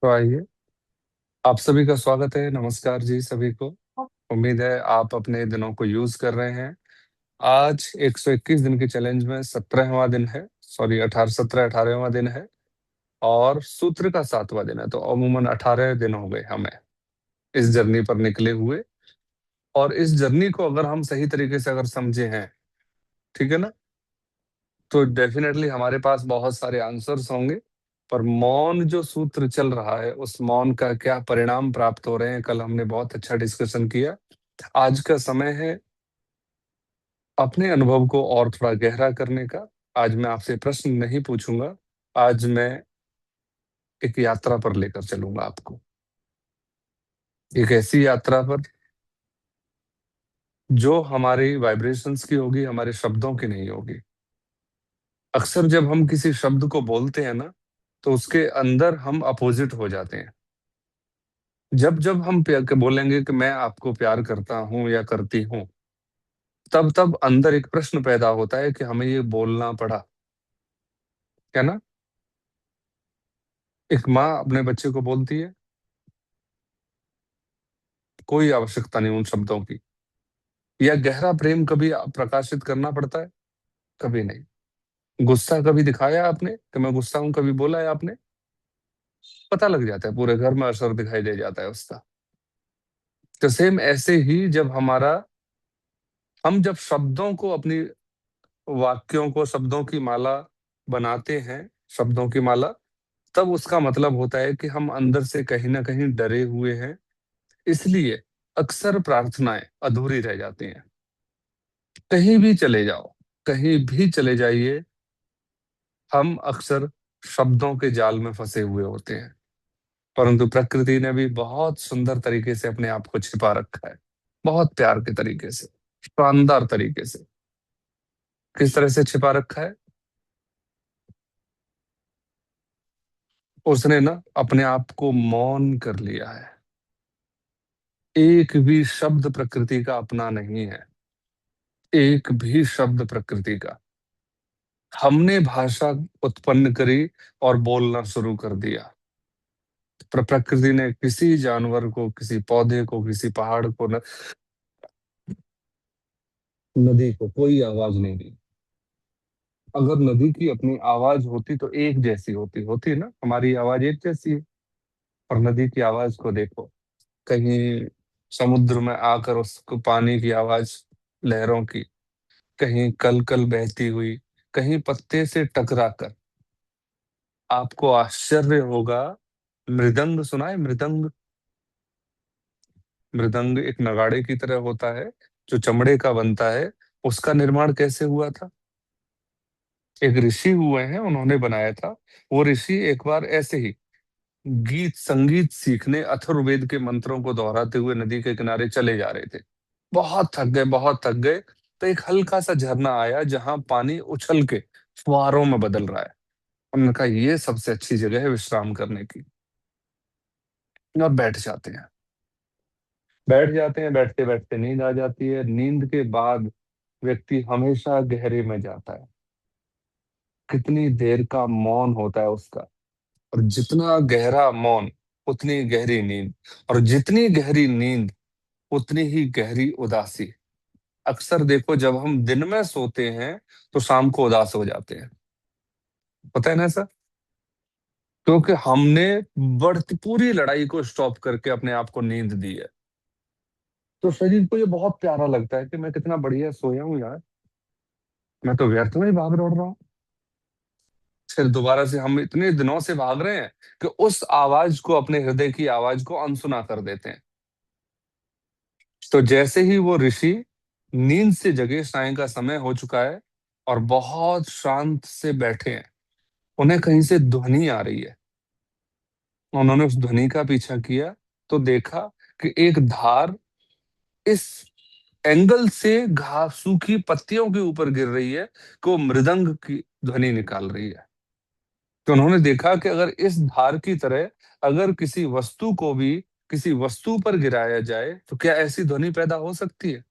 तो आइए, आप सभी का स्वागत है। नमस्कार जी सभी को। उम्मीद है आप अपने दिनों को यूज कर रहे हैं। आज 121 दिन के चैलेंज में 17वां दिन है, सॉरी 18वां दिन है और सूत्र का 7वां दिन है। तो अमूमन 18 दिन हो गए हमें इस जर्नी पर निकले हुए। और इस जर्नी को अगर हम सही तरीके से अगर समझे हैं, ठीक है ना, तो डेफिनेटली हमारे पास बहुत सारे आंसर्स होंगे। पर मौन जो सूत्र चल रहा है, उस मौन का क्या परिणाम प्राप्त हो रहे हैं, कल हमने बहुत अच्छा डिस्कशन किया। आज का समय है अपने अनुभव को और थोड़ा गहरा करने का। आज मैं आपसे प्रश्न नहीं पूछूंगा, आज मैं एक यात्रा पर लेकर चलूंगा आपको। एक ऐसी यात्रा पर जो हमारी वाइब्रेशंस की होगी, हमारे शब्दों की नहीं होगी। अक्सर जब हम किसी शब्द को बोलते हैं ना, तो उसके अंदर हम अपोजिट हो जाते हैं। जब जब हम प्यार के बोलेंगे कि मैं आपको प्यार करता हूं या करती हूं, तब तब अंदर एक प्रश्न पैदा होता है कि हमें ये बोलना पड़ा, क्या ना। एक माँ अपने बच्चे को बोलती है, कोई आवश्यकता नहीं उन शब्दों की। या गहरा प्रेम कभी प्रकाशित करना पड़ता है? कभी नहीं। गुस्सा कभी दिखाया आपने कि मैं गुस्सा हूं? कभी बोला है आपने? पता लग जाता है, पूरे घर में असर दिखाई दे जाता है उसका। तो सेम ऐसे ही जब हम जब शब्दों को, अपनी वाक्यों को शब्दों की माला बनाते हैं, शब्दों की माला, तब उसका मतलब होता है कि हम अंदर से कहीं ना कहीं डरे हुए हैं। इसलिए अक्सर प्रार्थनाएं अधूरी रह जाती हैं। कहीं भी चले जाओ, कहीं भी चले जाइए, हम अक्सर शब्दों के जाल में फंसे हुए होते हैं। परंतु प्रकृति ने भी बहुत सुंदर तरीके से अपने आप को छिपा रखा है, बहुत प्यार के तरीके से, शानदार तरीके से। किस तरह से छिपा रखा है? उसने ना अपने आप को मौन कर लिया है। एक भी शब्द प्रकृति का अपना नहीं है, एक भी शब्द प्रकृति का। हमने भाषा उत्पन्न करी और बोलना शुरू कर दिया। पर प्रकृति ने किसी जानवर को, किसी पौधे को, किसी पहाड़ को, नदी को कोई आवाज नहीं दी। अगर नदी की अपनी आवाज होती तो एक जैसी होती होती है ना, हमारी आवाज एक जैसी है। और नदी की आवाज को देखो, कहीं समुद्र में आकर उसको पानी की आवाज, लहरों की, कहीं कल कल बहती हुई, कहीं पत्ते से टकरा कर। आपको आश्चर्य होगा, मृदंग सुना है? मृदंग, मृदंग एक नगाड़े की तरह होता है, जो चमड़े का बनता है। उसका निर्माण कैसे हुआ था? एक ऋषि हुए हैं, उन्होंने बनाया था। वो ऋषि एक बार ऐसे ही गीत संगीत सीखने अथर्ववेद के मंत्रों को दोहराते हुए नदी के किनारे चले जा रहे थे। बहुत थक गए, बहुत थक गए। तो एक हल्का सा झरना आया जहां पानी उछल के फुहारों में बदल रहा है। उन्होंने कहा ये सबसे अच्छी जगह है विश्राम करने की। और बैठ जाते हैं, बैठ जाते हैं। बैठते बैठते नींद आ जाती है। नींद के बाद व्यक्ति हमेशा गहरे में जाता है। कितनी देर का मौन होता है उसका। और जितना गहरा मौन, उतनी गहरी नींद। और जितनी गहरी नींद, उतनी ही गहरी उदासी। अक्सर देखो, जब हम दिन में सोते हैं तो शाम को उदास हो जाते हैं। पता है ना सर? क्योंकि हमने बढ़ती पूरी लड़ाई को स्टॉप करके अपने आप को नींद दी है। तो शरीर को ये बहुत प्यारा लगता है कि मैं कितना बढ़िया सोया हूँ यार, मैं तो व्यर्थ में ही भाग दौड़ रहा हूँ। फिर दोबारा से हम इतने दिनों से भाग रहे हैं कि उस आवाज को, अपने हृदय की आवाज को अनसुना कर देते हैं। तो जैसे ही वो ऋषि नींद से जगे, साय का समय हो चुका है और बहुत शांत से बैठे हैं, उन्हें कहीं से ध्वनि आ रही है। उन्होंने उस ध्वनि का पीछा किया तो देखा कि एक धार इस एंगल से घास, सूखी पत्तियों के ऊपर गिर रही है कि वो मृदंग की ध्वनि निकाल रही है। तो उन्होंने देखा कि अगर इस धार की तरह अगर किसी वस्तु को भी किसी वस्तु पर गिराया जाए तो क्या ऐसी ध्वनि पैदा हो सकती है?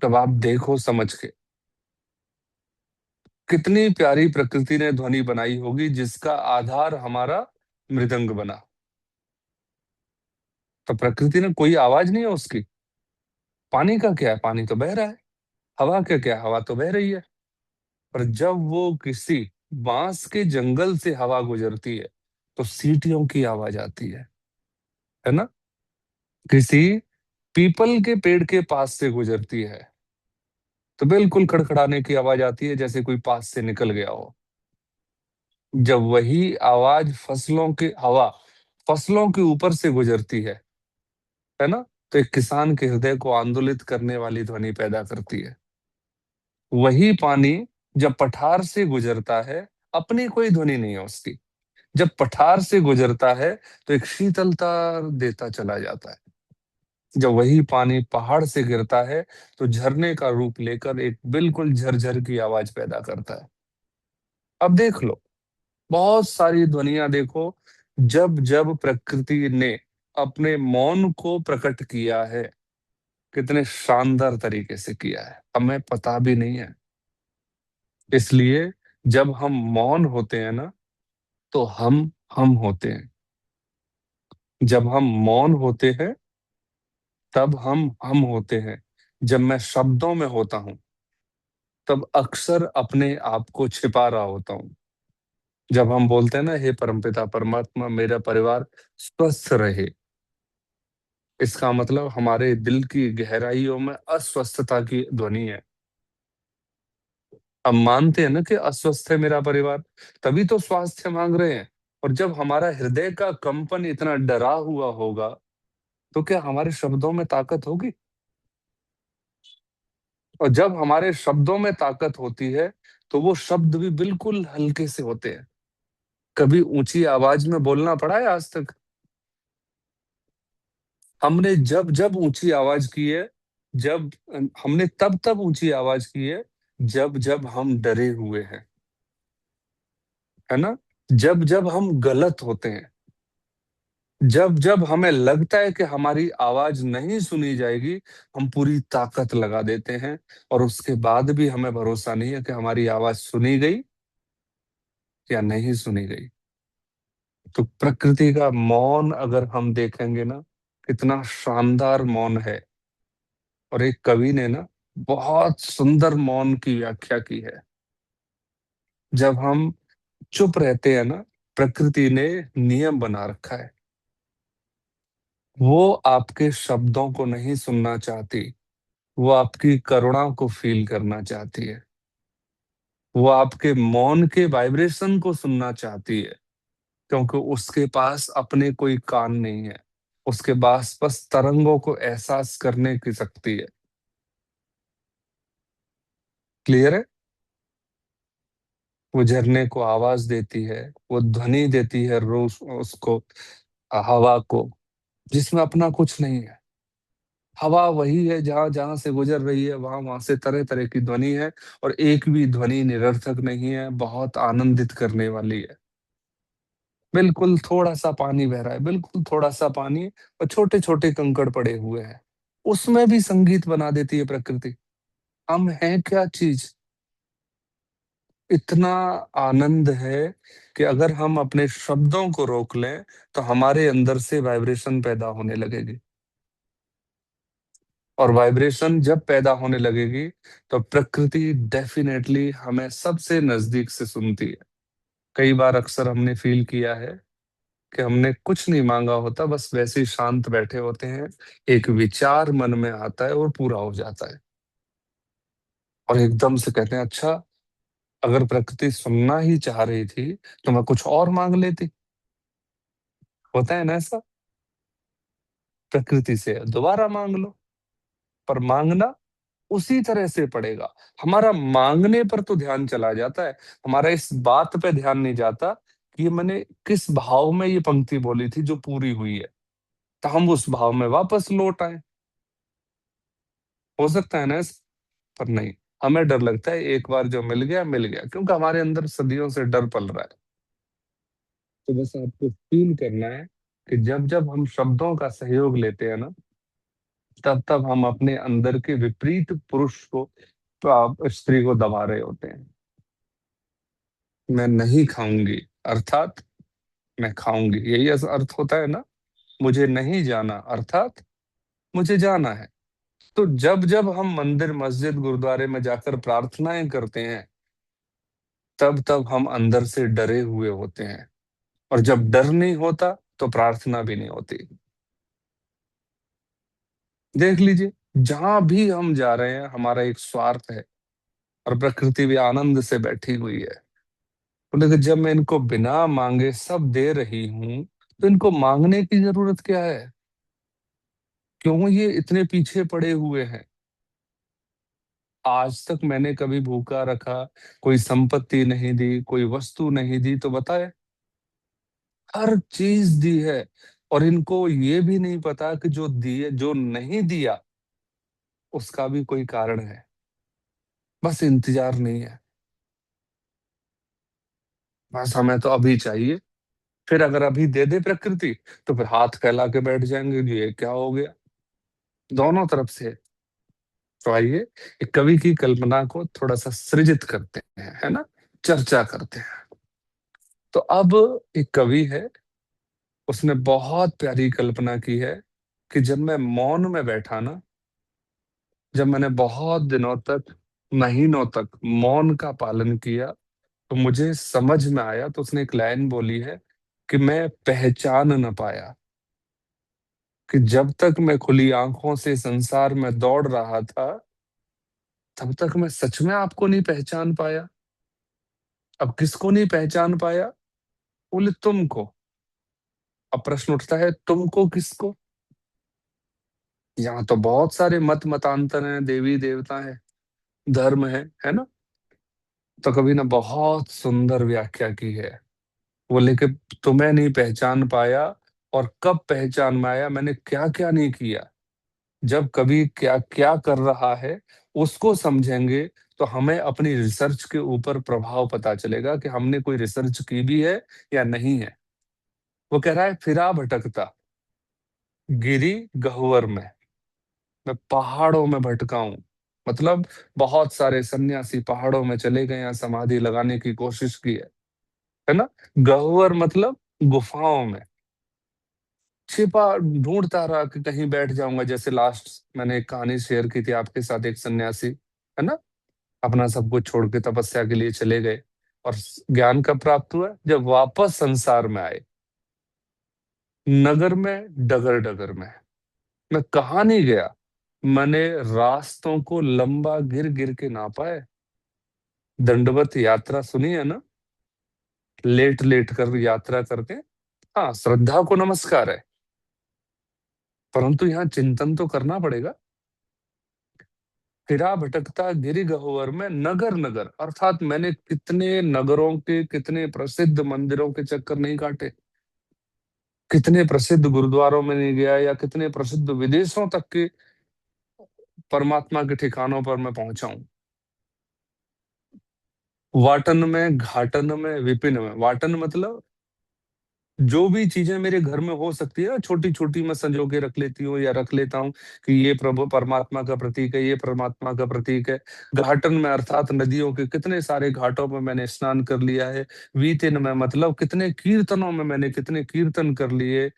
तब आप देखो समझ के, कितनी प्यारी प्रकृति ने ध्वनि बनाई होगी जिसका आधार हमारा मृदंग बना। तो प्रकृति ने कोई आवाज नहीं है उसकी। पानी का क्या है, पानी तो बह रहा है। हवा का क्या है, हवा तो बह रही है। पर जब वो किसी बांस के जंगल से हवा गुजरती है तो सीटियों की आवाज आती है ना। किसी पीपल के पेड़ के पास से गुजरती है तो बिल्कुल खड़खड़ाने की आवाज आती है, जैसे कोई पास से निकल गया हो। जब वही आवाज फसलों के ऊपर से गुजरती है ना, तो एक किसान के हृदय को आंदोलित करने वाली ध्वनि पैदा करती है। वही पानी जब पठार से गुजरता है, अपनी कोई ध्वनि नहीं है उसकी, जब पठार से गुजरता है तो एक शीतलता देता चला जाता है। जब वही पानी पहाड़ से गिरता है तो झरने का रूप लेकर एक बिल्कुल झरझर की आवाज पैदा करता है। अब देख लो, बहुत सारी ध्वनियां देखो, जब जब प्रकृति ने अपने मौन को प्रकट किया है, कितने शानदार तरीके से किया है, हमें पता भी नहीं है। इसलिए जब हम मौन होते हैं ना, तो हम होते हैं। जब हम मौन होते हैं तब हम होते हैं। जब मैं शब्दों में होता हूं तब अक्सर अपने आप को छिपा रहा होता हूं। जब हम बोलते हैं ना, हे परमपिता परमात्मा मेरा परिवार स्वस्थ रहे, इसका मतलब हमारे दिल की गहराइयों में अस्वस्थता की ध्वनि है। हम मानते हैं ना कि अस्वस्थ है मेरा परिवार, तभी तो स्वास्थ्य मांग रहे हैं। और जब हमारा हृदय का कंपन इतना डरा हुआ होगा तो क्या हमारे शब्दों में ताकत होगी? और जब हमारे शब्दों में ताकत होती है तो वो शब्द भी बिल्कुल हल्के से होते हैं। कभी ऊंची आवाज में बोलना पड़ा है आज तक? हमने जब जब ऊंची आवाज की है, जब हमने तब तब ऊंची आवाज की है जब जब हम डरे हुए हैं, है ना। जब जब हम गलत होते हैं, जब जब हमें लगता है कि हमारी आवाज नहीं सुनी जाएगी, हम पूरी ताकत लगा देते हैं। और उसके बाद भी हमें भरोसा नहीं है कि हमारी आवाज सुनी गई या नहीं सुनी गई। तो प्रकृति का मौन अगर हम देखेंगे ना, कितना शानदार मौन है। और एक कवि ने ना बहुत सुंदर मौन की व्याख्या की है। जब हम चुप रहते हैं ना, प्रकृति ने नियम बना रखा है। वो आपके शब्दों को नहीं सुनना चाहती, वो आपकी करुणा को फील करना चाहती है। वो आपके मौन के वाइब्रेशन को सुनना चाहती है, क्योंकि उसके पास अपने कोई कान नहीं है। उसके पास बस तरंगों को एहसास करने की शक्ति है। क्लियर है? वो झरने को आवाज देती है, वो ध्वनि देती है रोज उसको, हवा को, जिसमें अपना कुछ नहीं है। हवा वही है, जहां जहां से गुजर रही है वहां वहां से तरह तरह की ध्वनि है। और एक भी ध्वनि निरर्थक नहीं है, बहुत आनंदित करने वाली है। बिल्कुल थोड़ा सा पानी बह रहा है, बिल्कुल थोड़ा सा पानी, और छोटे छोटे कंकड़ पड़े हुए हैं, उसमें भी संगीत बना देती है प्रकृति। हम हैं क्या चीज? इतना आनंद है कि अगर हम अपने शब्दों को रोक लें तो हमारे अंदर से वाइब्रेशन पैदा होने लगेगी। और वाइब्रेशन जब पैदा होने लगेगी तो प्रकृति डेफिनेटली हमें सबसे नजदीक से सुनती है। कई बार अक्सर हमने फील किया है कि हमने कुछ नहीं मांगा होता, बस वैसे ही शांत बैठे होते हैं, एक विचार मन में आता है और पूरा हो जाता है। और एकदम से कहते हैं, अच्छा, अगर प्रकृति सुनना ही चाह रही थी तो मैं कुछ और मांग लेती। होता है ना ऐसा? प्रकृति से दोबारा मांग लो, पर मांगना उसी तरह से पड़ेगा। हमारा मांगने पर तो ध्यान चला जाता है, हमारा इस बात पे ध्यान नहीं जाता कि मैंने किस भाव में ये पंक्ति बोली थी जो पूरी हुई है, तो हम उस भाव में वापस लौट आए। हो सकता है ना पर नहीं, हमें डर लगता है एक बार जो मिल गया, क्योंकि हमारे अंदर सदियों से डर पल रहा है। तो बस आपको फील करना है कि जब जब हम शब्दों का सहयोग लेते हैं ना, तब तब हम अपने अंदर के विपरीत पुरुष को, तो आप स्त्री को दबा रहे होते हैं। मैं नहीं खाऊंगी, अर्थात मैं खाऊंगी, यही अर्थ होता है ना। मुझे नहीं जाना अर्थात मुझे जाना है। तो जब जब हम मंदिर मस्जिद गुरुद्वारे में जाकर प्रार्थनाएं करते हैं, तब तब हम अंदर से डरे हुए होते हैं। और जब डर नहीं होता तो प्रार्थना भी नहीं होती। देख लीजिए, जहां भी हम जा रहे हैं हमारा एक स्वार्थ है, और प्रकृति भी आनंद से बैठी हुई है। बोले कि जब मैं इनको बिना मांगे सब दे रही हूं, तो इनको मांगने की जरूरत क्या है? क्यों ये इतने पीछे पड़े हुए हैं? आज तक मैंने कभी भूखा रखा, कोई संपत्ति नहीं दी, कोई वस्तु नहीं दी, तो बताए हर चीज दी है। और इनको ये भी नहीं पता कि जो दिए जो नहीं दिया उसका भी कोई कारण है, बस इंतजार नहीं है। बस हमें तो अभी चाहिए। फिर अगर अभी दे दे प्रकृति, तो फिर हाथ फैला के बैठ जाएंगे कि ये क्या हो गया। दोनों तरफ से। तो आइए एक कवि की कल्पना को थोड़ा सा सृजित करते हैं, है ना, चर्चा करते हैं। तो अब एक कवि है, उसने बहुत प्यारी कल्पना की है कि जब मैं मौन में बैठा ना, जब मैंने बहुत दिनों तक, महीनों तक मौन का पालन किया, तो मुझे समझ में आया। तो उसने एक लाइन बोली है कि मैं पहचान न पाया, कि जब तक मैं खुली आंखों से संसार में दौड़ रहा था, तब तक मैं सच में आपको नहीं पहचान पाया। अब किसको नहीं पहचान पाया? बोले तुमको। अब प्रश्न उठता है, तुमको किसको? यहाँ तो बहुत सारे मत मतांतर हैं, देवी देवता है, धर्म है ना। तो कवि ने बहुत सुंदर व्याख्या की है। बोले कि तुम्हें नहीं पहचान पाया, और कब पहचान में आया, मैंने क्या क्या नहीं किया। जब कभी क्या क्या कर रहा है उसको समझेंगे, तो हमें अपनी रिसर्च के ऊपर प्रभाव पता चलेगा कि हमने कोई रिसर्च की भी है या नहीं है। वो कह रहा है, फिरा भटकता गिरी गह्वर में, मैं पहाड़ों में भटका हूं। मतलब बहुत सारे सन्यासी पहाड़ों में चले गए, यहाँ समाधि लगाने की कोशिश की है ना। गह्वर मतलब गुफाओं में छिपा, ढूंढता रहा कि कहीं बैठ जाऊंगा। जैसे लास्ट मैंने एक कहानी शेयर की थी आपके साथ, एक सन्यासी है ना, अपना सब कुछ छोड़ के तपस्या के लिए चले गए, और ज्ञान कब प्राप्त हुआ? जब वापस संसार में आए। नगर में डगर डगर में, मैं कहा नहीं गया, मैंने रास्तों को लंबा गिर गिर के नापा है। दंडवत यात्रा सुनी है ना, लेट लेट कर यात्रा करते हैं। हाँ, श्रद्धा को नमस्कार है, परंतु यहाँ चिंतन तो करना पड़ेगा। फिरा भटकता गिरि गह्वर में, नगर नगर अर्थात मैंने कितने नगरों के, कितने प्रसिद्ध मंदिरों के चक्कर नहीं काटे, कितने प्रसिद्ध गुरुद्वारों में नहीं गया, या कितने प्रसिद्ध विदेशों तक के परमात्मा के ठिकानों पर मैं पहुंचा हूं। वाटन में घाटन में विपिन में, वाटन मतलब जो भी चीजें मेरे घर में हो सकती है ना, छोटी छोटी मैं संजो के रख लेती हूँ या रख लेता हूँ कि ये प्रभु परमात्मा का प्रतीक है, ये परमात्मा का प्रतीक है। घाटन में अर्थात नदियों के कितने सारे घाटों में मैंने स्नान कर लिया है। वीतिन में मतलब कितने कीर्तनों में मैंने कितने कीर्तन कर लिए।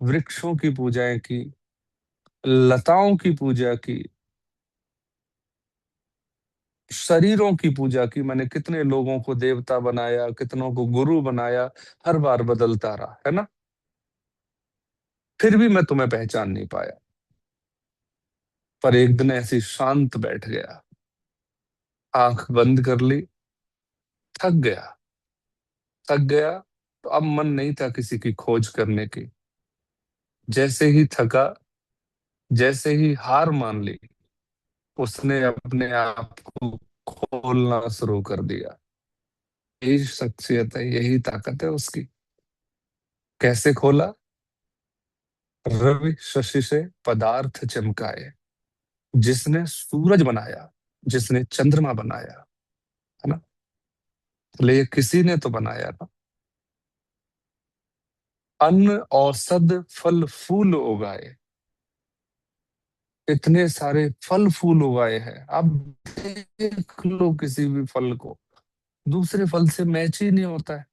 वृक्षों की पूजाएं की, लताओं की पूजा की, शरीरों की पूजा की, मैंने कितने लोगों को देवता बनाया, कितनों को गुरु बनाया, हर बार बदलता रहा है ना। फिर भी मैं तुम्हें पहचान नहीं पाया। पर एक दिन ऐसी शांत बैठ गया, आंख बंद कर ली, थक गया, थक गया। तो अब मन नहीं था किसी की खोज करने की। जैसे ही थका, जैसे ही हार मान ली, उसने अपने आप को खोलना शुरू कर दिया। यही शख्सियत है, यही ताकत है उसकी। कैसे खोला? रवि शशि से पदार्थ चमकाए, जिसने सूरज बनाया, जिसने चंद्रमा बनाया, है ना। तो ये किसी ने तो बनाया ना। अन्न औषध फल फूल उगाए, इतने सारे फल फूल उगाए हैं। अब देख लो किसी भी फल को, दूसरे फल से मैच ही नहीं होता है।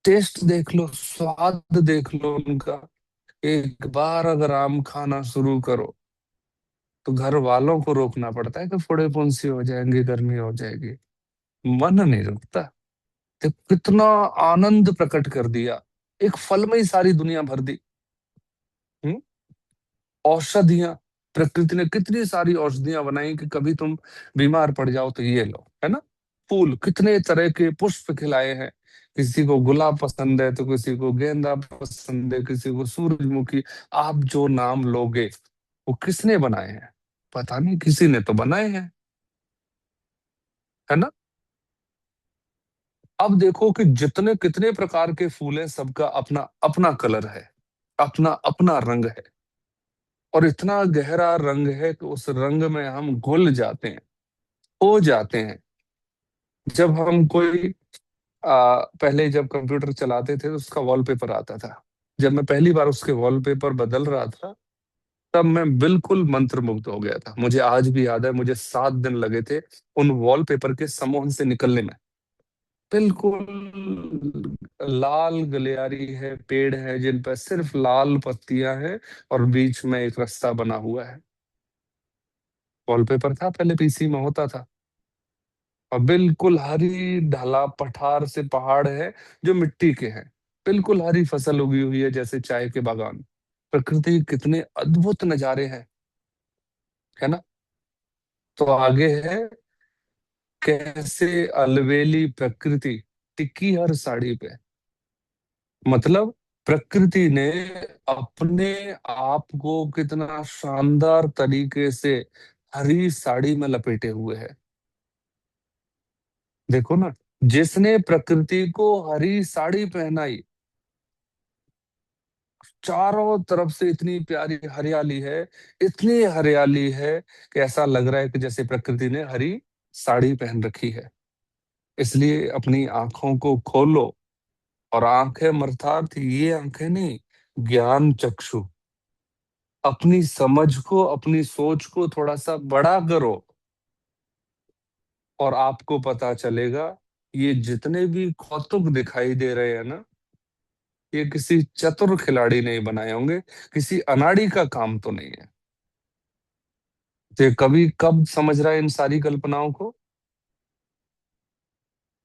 टेस्ट देख लो, स्वाद देख लो उनका। एक बार अगर आम खाना शुरू करो तो घर वालों को रोकना पड़ता है कि फोड़े फुंसी हो जाएंगे, गर्मी हो जाएगी। मन नहीं रुकता। तो कितना आनंद प्रकट कर दिया, एक फल में ही सारी दुनिया भर दी। हम्म? औषधियां, प्रकृति ने कितनी सारी औषधियां बनाई कि कभी तुम बीमार पड़ जाओ तो ये लो, है ना। फूल, कितने तरह के पुष्प खिलाए हैं। किसी को गुलाब पसंद है तो किसी को गेंदा पसंद है, किसी को सूरजमुखी। आप जो नाम लोगे वो किसने बनाए हैं? पता नहीं, किसी ने तो बनाए हैं, है ना। अब देखो कि जितने कितने प्रकार के फूल हैं, सबका अपना अपना कलर है, अपना अपना रंग है। और इतना गहरा रंग है कि उस रंग में हम घुल जाते हैं, हो जाते हैं। जब हम कोई पहले जब कंप्यूटर चलाते थे तो उसका वॉलपेपर आता था। जब मैं पहली बार उसके वॉलपेपर बदल रहा था, तब मैं बिल्कुल मंत्रमुग्ध हो गया था। मुझे आज भी याद है, मुझे 7 दिन लगे थे उन वॉलपेपर के समूह से निकलने में। बिल्कुल लाल गलियारी है, पेड़ है जिन पर सिर्फ लाल पत्तियां हैं, और बीच में एक रास्ता बना हुआ है। वॉलपेपर था पहले, पीसी में होता था। और बिल्कुल हरी ढला पठार से पहाड़ है जो मिट्टी के हैं। बिल्कुल हरी फसल उगी हुई है जैसे चाय के बागान। प्रकृति के कितने अद्भुत नजारे हैं, है ना। तो आगे है, कैसे अलवेली प्रकृति टिकी हर साड़ी पे। मतलब प्रकृति ने अपने आप को कितना शानदार तरीके से हरी साड़ी में लपेटे हुए है। देखो ना, जिसने प्रकृति को हरी साड़ी पहनाई, चारों तरफ से इतनी प्यारी हरियाली है, इतनी हरियाली है कि ऐसा लग रहा है कि जैसे प्रकृति ने हरी साड़ी पहन रखी है। इसलिए अपनी आंखों को खोलो। और आंखें अर्थात ये आंखें नहीं, ज्ञान चक्षु। अपनी समझ को, अपनी सोच को थोड़ा सा बड़ा करो, और आपको पता चलेगा ये जितने भी कौतुक दिखाई दे रहे हैं ना, ये किसी चतुर खिलाड़ी नहीं बनाए होंगे, किसी अनाड़ी का काम तो नहीं है। तो ये कभी कब समझ रहा है इन सारी कल्पनाओं को?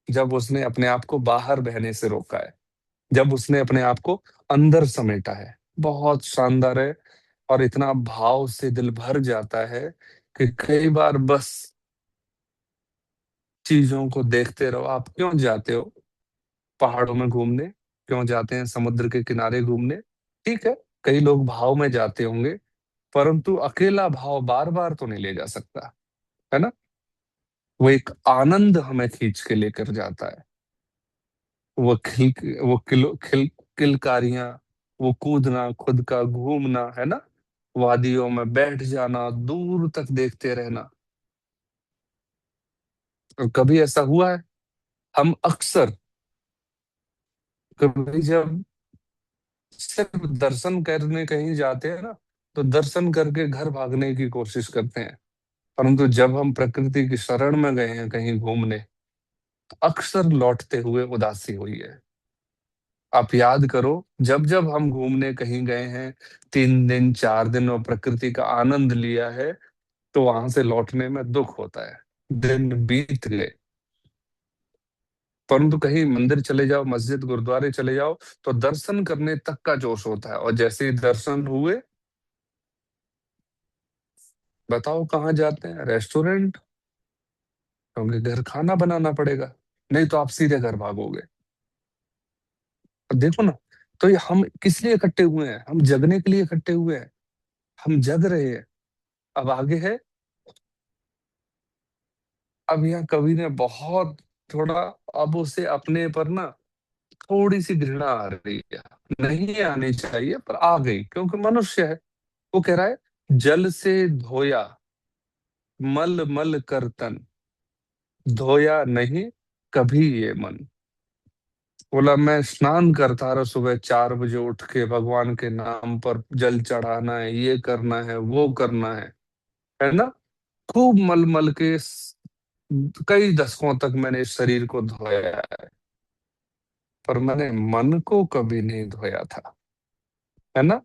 जब उसने अपने आप को बाहर बहने से रोका है, जब उसने अपने आप को अंदर समेटा है। बहुत शानदार है। और इतना भाव से दिल भर जाता है कि कई बार बस चीजों को देखते रहो। आप क्यों जाते हो पहाड़ों में घूमने, क्यों जाते हैं समुद्र के किनारे घूमने? ठीक है, कई लोग भाव में जाते होंगे, परंतु अकेला भाव बार बार तो नहीं ले जा सकता, है ना। वो एक आनंद हमें खींच के लेकर जाता है। वो खिल वो किलो खिल किलकारियां, वो कूदना, खुद का घूमना, है ना। वादियों में बैठ जाना, दूर तक देखते रहना। और कभी ऐसा हुआ है, हम अक्सर कभी जब सिर्फ दर्शन करने कहीं जाते हैं ना, तो दर्शन करके घर भागने की कोशिश करते हैं। परंतु जब हम प्रकृति की शरण में गए हैं कहीं घूमने, तो अक्सर लौटते हुए उदासी हुई है। आप याद करो, जब जब हम घूमने कहीं गए हैं, 3 दिन 4 दिन और प्रकृति का आनंद लिया है, तो वहां से लौटने में दुख होता है। दिन बीत गए। परंतु कहीं मंदिर चले जाओ, मस्जिद गुरुद्वारे चले जाओ, तो दर्शन करने तक का जोश होता है। और जैसे ही दर्शन हुए, बताओ कहाँ जाते हैं? रेस्टोरेंट। क्योंकि घर खाना बनाना पड़ेगा, नहीं तो आप सीधे घर भागोगे। अब देखो ना, तो ये हम किस लिए इकट्ठे हुए हैं? हम जगने के लिए इकट्ठे हुए हैं। हम जग रहे हैं। अब आगे है, अब यहाँ कवि ने बहुत थोड़ा, अब उसे अपने पर ना थोड़ी सी घृणा आ रही है। नहीं आनी चाहिए पर आ गई, क्योंकि मनुष्य है। वो कह रहा है, जल से धोया मल मल कर तन, धोया नहीं कभी ये मन। बोला, मैं स्नान करता रहा सुबह 4 बजे उठ के, भगवान के नाम पर जल चढ़ाना है, ये करना है, वो करना है ना। खूब मल मल के कई दशकों तक मैंने इस शरीर को धोया है। पर मैंने मन को कभी नहीं धोया था। है ना।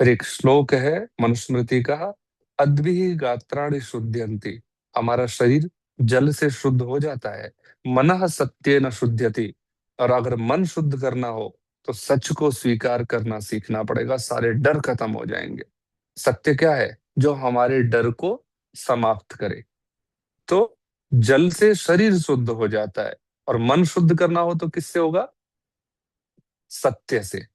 फिर एक श्लोक है मनुस्मृति का, अद्भिः गात्राणि शुद्ध्यन्ति। हमारा शरीर जल से शुद्ध हो जाता है। मनः सत्येन शुद्ध्यति। और अगर मन शुद्ध करना हो तो सच को स्वीकार करना सीखना पड़ेगा, सारे डर खत्म हो जाएंगे। सत्य क्या है? जो हमारे डर को समाप्त करे। तो जल से शरीर शुद्ध हो जाता है, और मन शुद्ध करना हो तो किससे होगा? सत्य से।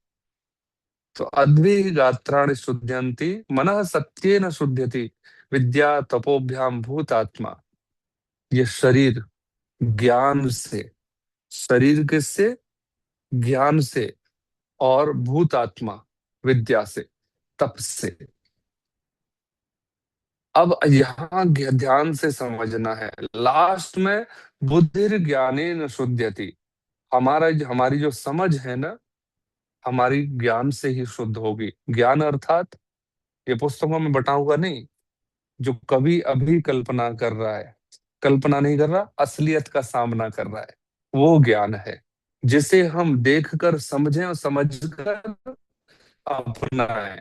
तो अद्भिः गात्राणि शुद्ध्यन्ति, मनः सत्येन शुद्ध्यति, विद्या तपोभ्याम भूतात्मा। ये शरीर ज्ञान से, शरीर किससे? ज्ञान से, और भूतात्मा विद्या से, तप से। अब यहाँ ध्यान से समझना है, लास्ट में बुद्धिर ज्ञानेन शुद्ध्यति। हमारी जो समझ है ना, हमारी ज्ञान से ही शुद्ध होगी। ज्ञान अर्थात ये पुस्तकों में बटा नहीं, जो कभी अभी कल्पना कर रहा है, कल्पना नहीं कर रहा, असलियत का सामना कर रहा है, वो ज्ञान है। जिसे हम देखकर समझें और समझकर अपनाएं,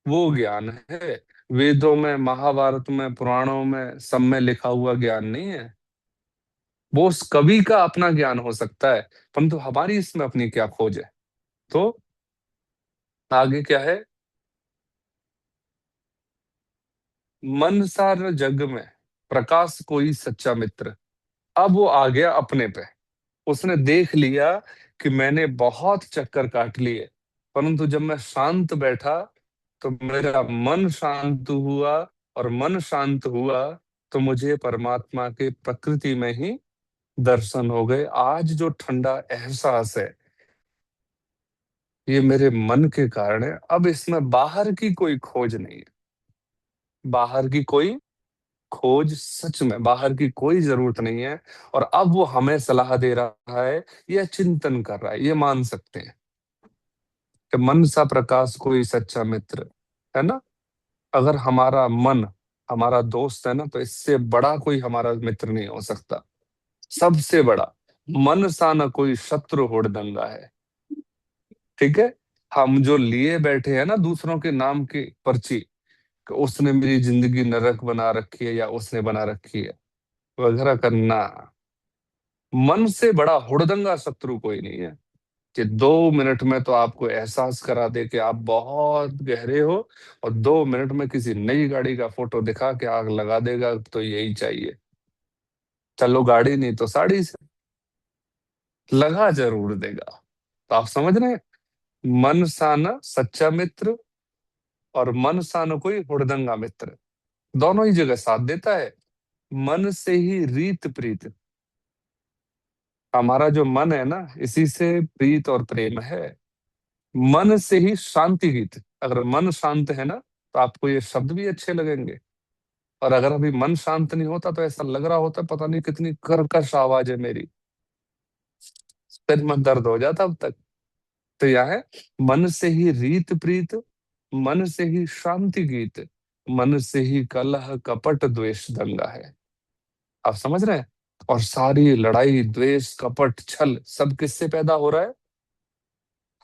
वो ज्ञान है। वेदों में, महाभारत में, पुराणों में, सब में लिखा हुआ ज्ञान नहीं है। वो उस कवि का अपना ज्ञान हो सकता है, परंतु हमारी इसमें अपनी क्या खोज है। तो आगे क्या है? मन सार जग में प्रकाश कोई सच्चा मित्र। अब वो आ गया अपने पे। उसने देख लिया कि मैंने बहुत चक्कर काट लिए, परंतु जब मैं शांत बैठा तो मेरा मन शांत हुआ, और मन शांत हुआ तो मुझे परमात्मा के प्रकृति में ही दर्शन हो गए। आज जो ठंडा एहसास है, ये मेरे मन के कारण है। अब इसमें बाहर की कोई खोज नहीं है। बाहर की कोई खोज, सच में बाहर की कोई जरूरत नहीं है। और अब वो हमें सलाह दे रहा है, या चिंतन कर रहा है, ये मान सकते हैं कि मन सा प्रकाश कोई सच्चा मित्र। है ना। अगर हमारा मन हमारा दोस्त है ना, तो इससे बड़ा कोई हमारा मित्र नहीं हो सकता। सबसे बड़ा। मन सा न कोई शत्रु हुड़दंगा है। ठीक है। हम जो लिए बैठे हैं ना दूसरों के नाम की पर्ची, कि उसने मेरी जिंदगी नरक बना रखी है या उसने बना रखी है, वगैरह करना। मन से बड़ा हुड़दंगा शत्रु कोई नहीं है, कि 2 मिनट में तो आपको एहसास करा दे कि आप बहुत गहरे हो, और 2 मिनट में किसी नई गाड़ी का फोटो दिखा के आग लगा देगा, तो यही चाहिए। चलो गाड़ी नहीं तो साड़ी से लगा जरूर देगा। तो आप समझ रहे हैं, मन सा न सच्चा मित्र, और मन सा न कोई हुड़दंगा मित्र। दोनों ही जगह साथ देता है। मन से ही रीत प्रीत। हमारा जो मन है ना, इसी से प्रीत और प्रेम है। मन से ही शांति गीत। अगर मन शांत है ना, तो आपको ये शब्द भी अच्छे लगेंगे। और अगर अभी मन शांत नहीं होता तो ऐसा लग रहा होता पता नहीं कितनी कर्कश आवाज है मेरी, सिर में दर्द हो जाता अब तक। तो यह है, मन से ही रीत प्रीत, मन से ही शांति गीत, मन से ही कलह कपट द्वेष दंगा है। आप समझ रहे हैं। और सारी लड़ाई, द्वेष, कपट, छल सब किससे पैदा हो रहा है?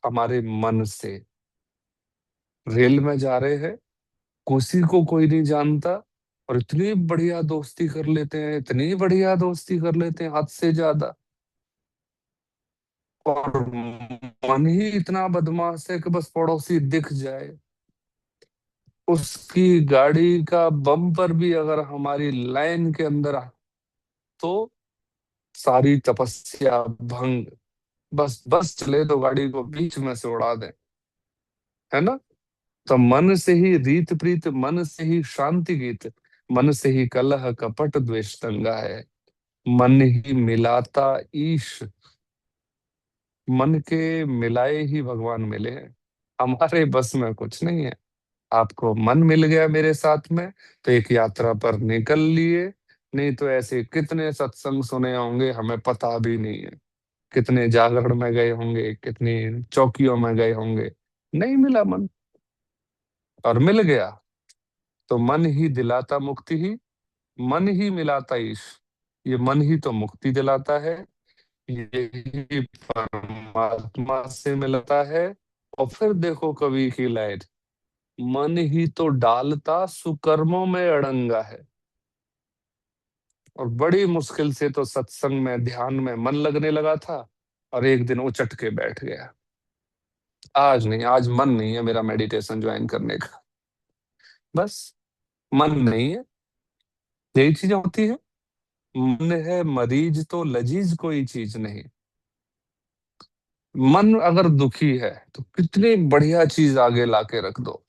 हमारे मन से। रेल में जा रहे हैं, किसी को कोई नहीं जानता, और इतनी बढ़िया दोस्ती कर लेते हैं, इतनी बढ़िया दोस्ती कर लेते हैं, हद से ज्यादा। और मन ही इतना बदमाश है कि बस पड़ोसी दिख जाए, उसकी गाड़ी का बम्पर भी अगर हमारी लाइन के अंदर आ, तो सारी तपस्या भंग। बस बस चले तो गाड़ी को बीच में से उड़ा दे। है ना। तो मन से ही रीत प्रीत, मन से ही शांति गीत, मन से ही कलह कपट द्वेष दंगा है। मन ही मिलाता ईश। मन के मिलाए ही भगवान मिले हैं। हमारे बस में कुछ नहीं है। आपको मन मिल गया मेरे साथ में, तो एक यात्रा पर निकल लिए। नहीं तो ऐसे कितने सत्संग सुने होंगे, हमें पता भी नहीं है। कितने जागरण में गए होंगे, कितनी चौकियों में गए होंगे, नहीं मिला मन। और मिल गया तो मन ही दिलाता मुक्ति ही, मन ही मिलाता ईश। ये मन ही तो मुक्ति दिलाता है। यही परमात्मा से मिलता है। और फिर देखो कवि की लाइन, मन ही तो डालता सुकर्मों में अड़ंगा है। और बड़ी मुश्किल से तो सत्संग में ध्यान में मन लगने लगा था, और एक दिन उचट के बैठ गया। आज नहीं, आज मन नहीं है मेरा मेडिटेशन ज्वाइन करने का। बस मन नहीं है। यही चीजें होती है। मन है मरीज तो लजीज कोई चीज नहीं। मन अगर दुखी है तो कितनी बढ़िया चीज आगे लाके रख दो,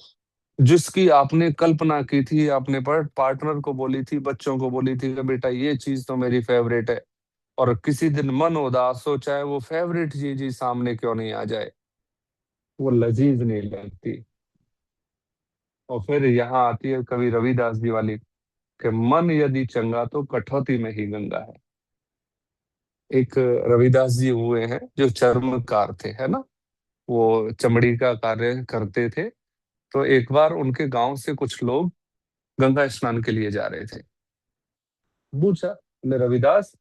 जिसकी आपने कल्पना की थी, आपने पार्टनर को बोली थी, बच्चों को बोली थी कि बेटा ये चीज तो मेरी फेवरेट है, और किसी दिन मन उदास हो, चाहे वो फेवरेट चीज ही सामने क्यों नहीं आ जाए, वो लजीज नहीं लगती। और फिर यहाँ आती है कवि रविदास जी वाली, कि मन यदि चंगा तो कठौती में ही गंगा है। एक रविदास जी हुए हैं जो चर्मकार थे, है ना, वो चमड़ी का कार्य करते थे। तो एक बार उनके गांव से कुछ लोग गंगा स्नान के लिए जा रहे थे। पूछा, बोले रविदास,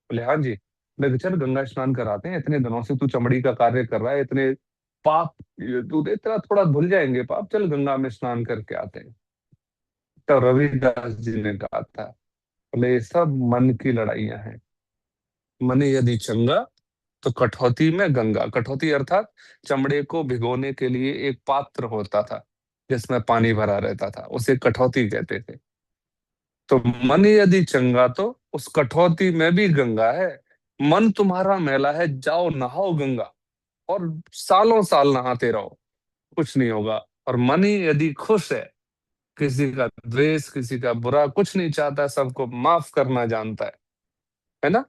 बोले हाँ जी। बोले चल गंगा स्नान कराते हैं, इतने दिनों से तू चमड़ी का कार्य कर रहा है, इतने पाप, तू तेरा थोड़ा धुल जाएंगे पाप, चल गंगा में स्नान करके आते हैं। तब रविदास जी ने कहा था, बोले ये सब मन की लड़ाइयां हैं। मन यदि चंगा तो कठौती में गंगा। कठौती अर्थात चमड़े को भिगोने के लिए एक पात्र होता था जिसमें पानी भरा रहता था, उसे कठौती कहते थे। तो मन यदि चंगा तो उस कठौती में भी गंगा है। मन तुम्हारा मैला है, जाओ नहाओ गंगा, और सालों साल नहाते रहो, कुछ नहीं होगा। और मन ही यदि खुश है, किसी का द्वेष, किसी का बुरा कुछ नहीं चाहता, सबको माफ करना जानता है ना।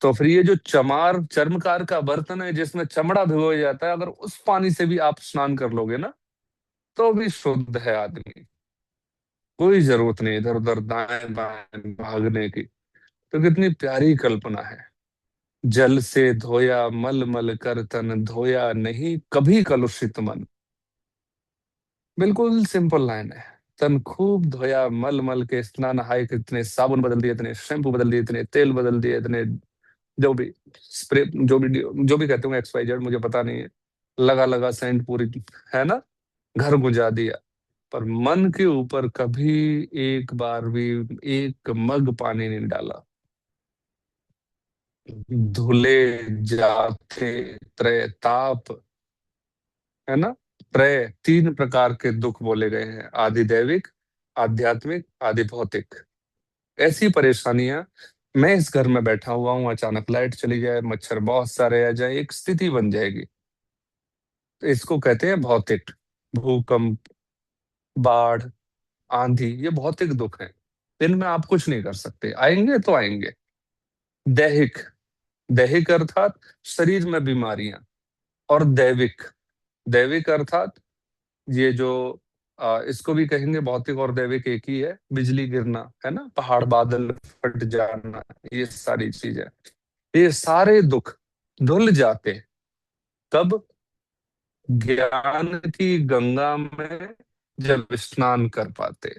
तो फिर ये जो चमार चर्मकार का बर्तन है जिसमें चमड़ा भिगोया जाता है, अगर उस पानी से भी आप स्नान कर लोगे ना, तो भी शुद्ध है आदमी। कोई जरूरत नहीं इधर उधर दाएं बाएं भागने की। तो कितनी प्यारी कल्पना है। जल से धोया मल मल कर तन, धोया नहीं कभी कलुषित मन। बिल्कुल सिंपल लाइन है। तन खूब धोया मल मल के, स्नान नहाए, कितने साबुन बदल दिए, इतने शैम्पू बदल दिए, इतने तेल बदल दिए, इतने जो भी स्प्रे, जो भी कहते हो XYZ, मुझे पता नहीं है, लगा लगा सेंट पूरी, है ना, घर गुंजा दिया। पर मन के ऊपर कभी एक बार भी एक मग पानी नहीं डाला। धुले जाते त्रैताप, है ना। त्रय, तीन प्रकार के दुख बोले गए हैं, आदि दैविक, आध्यात्मिक, आदि भौतिक। ऐसी परेशानियां, मैं इस घर में बैठा हुआ हूं, अचानक लाइट चली जाए, मच्छर बहुत सारे आ जाए, एक स्थिति बन जाएगी। तो इसको कहते हैं भौतिक। भूकंप, बाढ़, आंधी, ये भौतिक दुख हैं। इनमें आप कुछ नहीं कर सकते, आएंगे तो आएंगे। दैहिक, दैहिक अर्थात शरीर में बीमारियां। और दैविक, दैविक अर्थात ये जो इसको भी कहेंगे भौतिक और दैविक एक ही है, बिजली गिरना, है ना, पहाड़ बादल फट जाना, ये सारी चीजें, ये सारे दुख धुल जाते कब, ज्ञान की गंगा में जब स्नान कर पाते।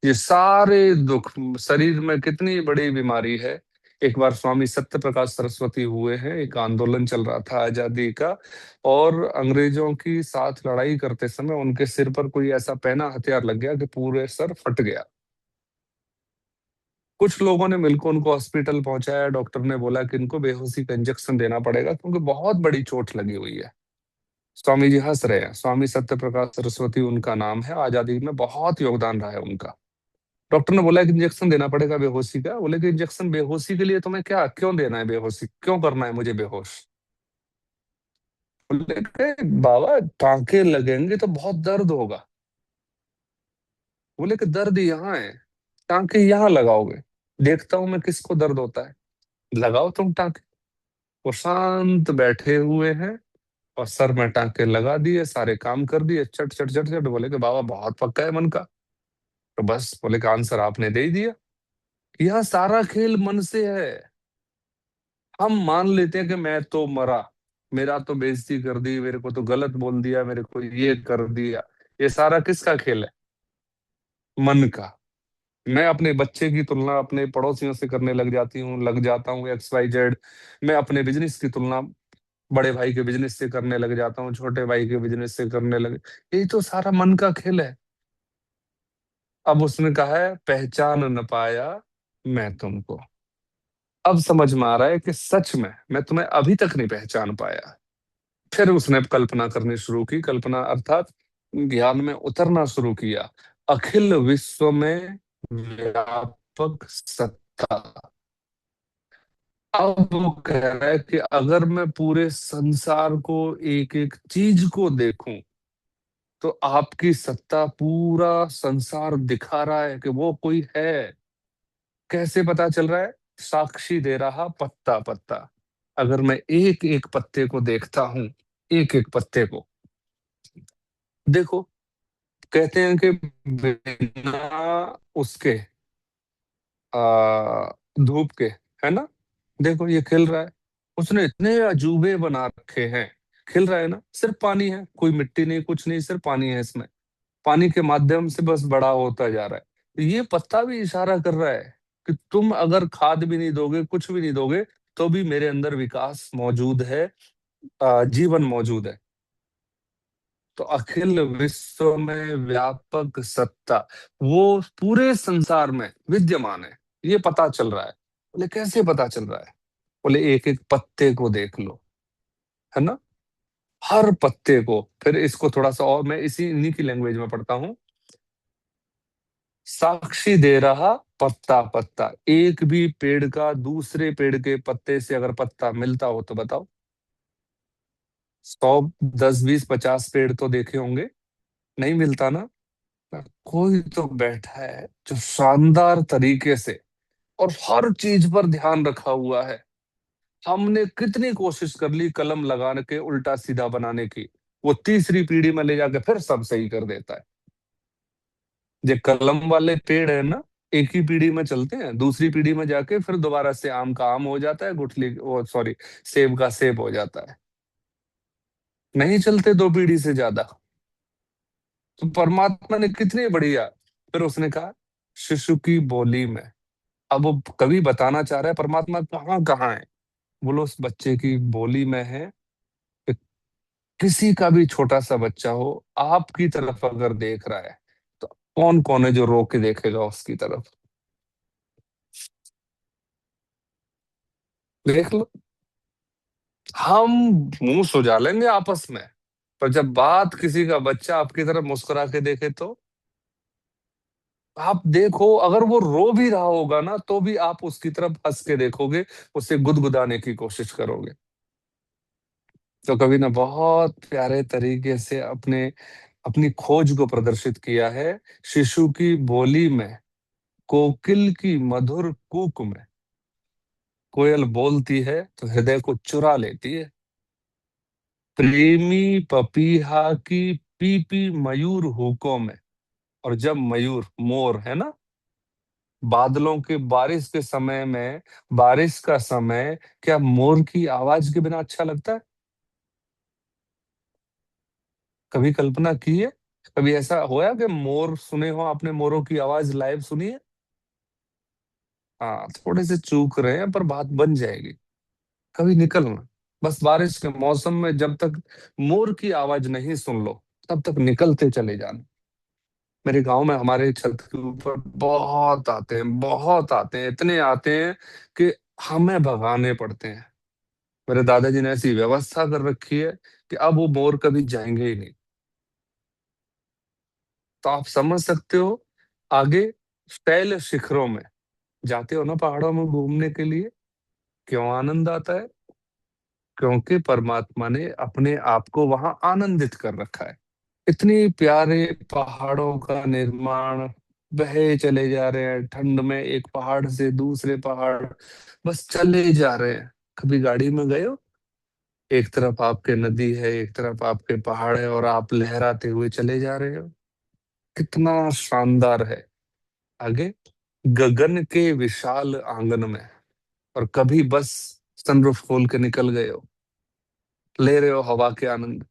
ये सारे दुख, शरीर में कितनी बड़ी बीमारी है। एक बार स्वामी सत्य प्रकाश सरस्वती हुए हैं, एक आंदोलन चल रहा था आजादी का, और अंग्रेजों की साथ लड़ाई करते समय उनके सिर पर कोई ऐसा पहना हथियार लग गया कि पूरे सर फट गया। कुछ लोगों ने मिलकर उनको हॉस्पिटल पहुंचाया, डॉक्टर ने बोला कि इनको बेहोशी का इंजेक्शन देना पड़ेगा क्योंकि बहुत बड़ी चोट लगी हुई है। स्वामी जी हंस रहे हैं, स्वामी सत्य प्रकाश सरस्वती उनका नाम है, आजादी में बहुत योगदान रहा है उनका। डॉक्टर ने बोला कि इंजेक्शन देना पड़ेगा बेहोशी का। बोले कि इंजेक्शन बेहोशी के लिए तुम्हें क्या क्यों देना है, बेहोशी क्यों करना है मुझे बेहोश। बोले कि बाबा टांके लगेंगे तो बहुत दर्द होगा। बोले कि दर्द यहाँ है, टांके यहाँ लगाओगे, देखता हूं मैं किसको दर्द होता है, लगाओ तुम टांके। वो शांत बैठे हुए हैं, और सर में टांके लगा दिए, सारे काम कर दिए, चट चट चट चट। बोले कि बाबा बहुत पक्का है मन का। तो बस बोले कि आंसर आपने दे ही दिया। यह सारा खेल मन से है। हम मान लेते हैं कि मैं तो मरा, मेरा तो बेइज्जती कर दी, मेरे को तो गलत बोल दिया, मेरे को ये कर दिया। ये सारा किसका खेल है, मन का। मैं अपने बच्चे की तुलना अपने पड़ोसियों से करने लग जाता हूँ, XYZ। मैं अपने बिजनेस की तुलना बड़े भाई के बिजनेस से करने लग जाता हूँ, छोटे भाई के बिजनेस से करने लगे। यही तो सारा मन का खेल है। अब उसने कहा है, पहचान न पाया मैं तुमको। अब समझ में आ रहा है कि सच में मैं तुम्हें अभी तक नहीं पहचान पाया। फिर उसने कल्पना करनी शुरू की, कल्पना अर्थात ज्ञान में उतरना शुरू किया। अखिल विश्व में व्यापक सत्ता। अब वो कह रहा है कि अगर मैं पूरे संसार को, एक एक चीज को देखूं, तो आपकी सत्ता पूरा संसार दिखा रहा है कि वो कोई है। कैसे पता चल रहा है? साक्षी दे रहा पत्ता पत्ता। अगर मैं एक एक पत्ते को देखता हूं, एक एक पत्ते को देखो, कहते हैं कि बिना उसके धूप के, है ना, देखो ये खिल रहा है। उसने इतने अजूबे बना रखे हैं। खिल रहा है ना, सिर्फ पानी है, कोई मिट्टी नहीं, कुछ नहीं, सिर्फ पानी है इसमें। पानी के माध्यम से बस बड़ा होता जा रहा है। तो ये पत्ता भी इशारा कर रहा है कि तुम अगर खाद भी नहीं दोगे, कुछ भी नहीं दोगे, तो भी मेरे अंदर विकास मौजूद है, जीवन मौजूद है। तो अखिल विश्व में व्यापक सत्ता, वो पूरे संसार में विद्यमान है, ये पता चल रहा है। बोले कैसे पता चल रहा है? बोले एक एक पत्ते को देख लो, है ना, हर पत्ते को। फिर इसको थोड़ा सा और मैं इसी इन्हीं की लैंग्वेज में पढ़ता हूँ। साक्षी दे रहा पत्ता पत्ता, एक भी पेड़ का दूसरे पेड़ के पत्ते से अगर पत्ता मिलता हो तो बताओ। 100, 10, 20, 50 पेड़ तो देखे होंगे, नहीं मिलता ना। कोई तो बैठा है जो शानदार तरीके से और हर चीज पर ध्यान रखा हुआ है। हमने कितनी कोशिश कर ली कलम लगाने के उल्टा सीधा बनाने की, वो तीसरी पीढ़ी में ले जाके फिर सब सही कर देता है। ये कलम वाले पेड़ है ना, एक ही पीढ़ी में चलते हैं, दूसरी पीढ़ी में जाके फिर दोबारा से आम का आम हो जाता है, गुठली वो सॉरी, सेब का सेब हो जाता है। नहीं चलते दो पीढ़ी से ज्यादा। तो परमात्मा ने कितनी बढ़िया, फिर उसने कहा शिशु की बोली में। अब वो कवि बताना चाह रहा है परमात्मा कहाँ कहाँ है। बोलो उस बच्चे की बोली में है कि किसी का भी छोटा सा बच्चा हो, आपकी तरफ अगर देख रहा है, तो कौन कौन है जो रोक के देखेगा उसकी तरफ? देख लो। हम मुंह सुजा लेंगे आपस में, पर जब बात किसी का बच्चा आपकी तरफ मुस्कुरा के देखे तो आप देखो, अगर वो रो भी रहा होगा ना, तो भी आप उसकी तरफ हंस के देखोगे, उसे गुदगुदाने की कोशिश करोगे। तो कवि ने बहुत प्यारे तरीके से अपने अपनी खोज को प्रदर्शित किया है। शिशु की बोली में, कोकिल की मधुर कूक में, कोयल बोलती है तो हृदय को चुरा लेती है। प्रेमी पपीहा की पी पी मयूर हुकों में। और जब मयूर, मोर है ना, बादलों के बारिश के समय में, बारिश का समय, क्या मोर की आवाज के बिना अच्छा लगता है? कभी कल्पना की है? कभी ऐसा होया कि मोर सुने हो आपने, मोरों की आवाज लाइव सुनी है? हाँ, थोड़े से चूक रहे हैं पर बात बन जाएगी। कभी निकलना, बस बारिश के मौसम में जब तक मोर की आवाज नहीं सुन लो, तब तक निकलते चले जाना। मेरे गांव में हमारे छत के ऊपर बहुत आते हैं, बहुत आते हैं, इतने आते हैं कि हमें भगाने पड़ते हैं। मेरे दादाजी ने ऐसी व्यवस्था कर रखी है कि अब वो मोर कभी जाएंगे ही नहीं। तो आप समझ सकते हो, आगे शैल शिखरों में जाते हो ना, पहाड़ों में घूमने के लिए, क्यों आनंद आता है? क्योंकि परमात्मा ने अपने आप को वहां आनंदित कर रखा है। इतनी प्यारे पहाड़ों का निर्माण, बहे चले जा रहे हैं ठंड में, एक पहाड़ से दूसरे पहाड़, बस चले जा रहे हैं। कभी गाड़ी में गए हो? एक तरफ आपके नदी है, एक तरफ आपके पहाड़ है, और आप लहराते हुए चले जा रहे हो। कितना शानदार है। आगे गगन के विशाल आंगन में, और कभी बस सनरूफ खोल के निकल गए हो, ले रहे हो हवा के आनंद।